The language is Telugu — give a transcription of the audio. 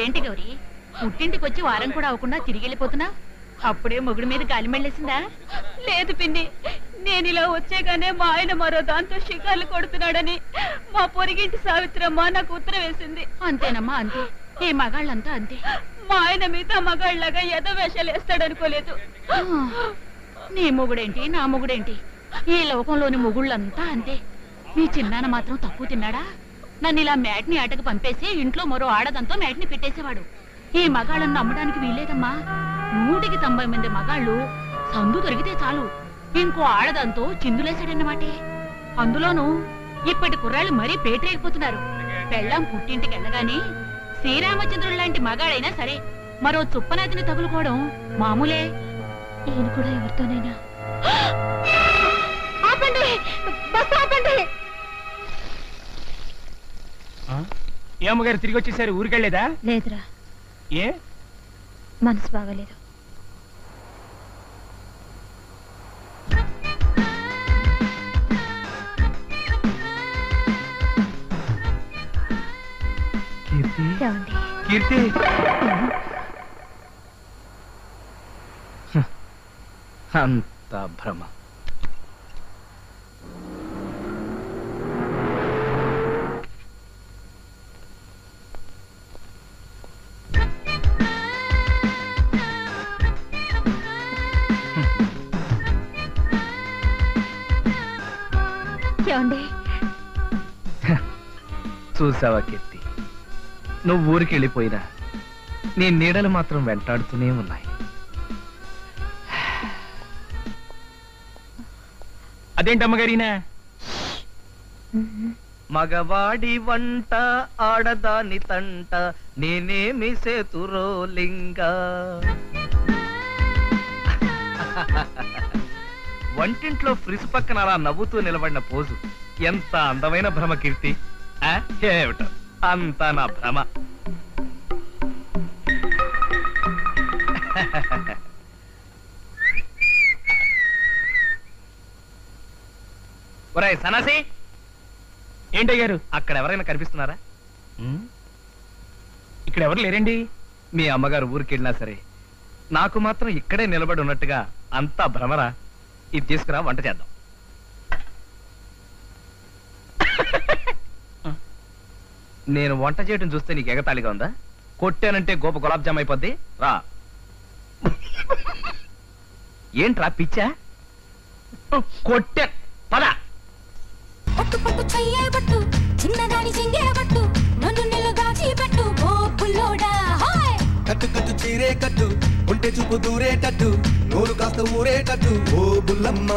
ఏంటి గౌరీ, పుట్టింటికి వచ్చి వారం కూడా అవ్వకుండా తిరిగి వెళ్ళిపోతున్నా? అప్పుడే మొగుడి మీద గాలి మెళ్ళేసిందా? లేదు పిన్ని, నేను ఇలా వచ్చేగానే మా ఆయన మరో దాంతో షికార్లు కొడుతున్నాడని మా పొరిగింటి సావిత్రమ్మ నాకు ఉత్తరం వేసింది. అంతేనమ్మా, అంతే. ఏ మగాళ్ళంతా అంతే. మా ఆయన మిగతా మగాళ్ళగా ఎద వేషాలు వేస్తాడనుకోలేదు. నీ మొగుడేంటి, నా మొగుడేంటి, ఈ లోకంలోని మొగుళ్ళంతా అంతే. మీ చిన్నాన్న మాత్రం తక్కువ తిన్నాడా? నన్ను ఇలా మ్యాట్ని ఆటకు పంపేసి ఇంట్లో మరో ఆడదంతో మ్యాట్ని పెట్టేసేవాడు. ఈ మగాళ్ళను నమ్మడానికి వీల్లేదమ్మా. 190 మంది మగాళ్ళు సందు దొరికితే చాలు ఇంకో ఆడదంతో చిందులేశాడన్నమాటే. అందులోనూ ఇప్పటి కుర్రాళ్ళు మరీ పేటరేగిపోతున్నారు. పెళ్ళాం పుట్టింటికి వెళ్ళగానే శ్రీరామచంద్రుడు లాంటి మగాడైనా సరే మరో చుప్పనాతిని తగులుకోవడం మామూలే. ఈయన కూడా ఎవరితోనైనా ఆపండి, బస్ ఆపండి. ఏ అమ్మగారు తిరిగి వచ్చేసారు? ఊరికెళ్ళేదా? లేదురా, ఏ మనసు బాగలేదు. కీర్తి, అంత భ్రమ. చూసావా కీర్తి, నువ్వు ఊరికి వెళ్ళిపోయినా నీ నీడలు మాత్రం వెంటాడుతూనే ఉన్నాయి. అదేంటమ్మగారినా? మగవాడి వంట ఆడదాని తంట నేనేమి సేతురోలింగా. వంటింట్లో ఫ్రిజ్ పక్కన అలా నవ్వుతూ నిలబడిన పోజు ఎంత అందమైన భ్రమ కీర్తి. ఏమిటో అంతా నా భ్రమ. ఒరేయ్ సన్నాసి, ఏంటయ్యారు అక్కడ ఎవరైనా కనిపిస్తున్నారా? ఇక్కడ ఎవరు లేరండి. మీ అమ్మగారు ఊరికెళ్ళినా సరే నాకు మాత్రం ఇక్కడే నిలబడి ఉన్నట్టుగా అంతా భ్రమరా. ఇది తీసుకురా, వంట చేద్దాం. నేను వంట చేయడం చూస్తే నీకు ఎగతాళిగా ఉందా? కొట్టానంటే గోప గులాబ్ జామ్ అయిపోద్ది. రా. ఏంట్రా పిచ్చా? కొట్టా పద. కట్టు కట్టు చీరే కట్టు, ఉంటే చూపు దూరేటట్టు, నోరు కాస్త ఊరేటట్టు ఓ బుల్లమ్మ.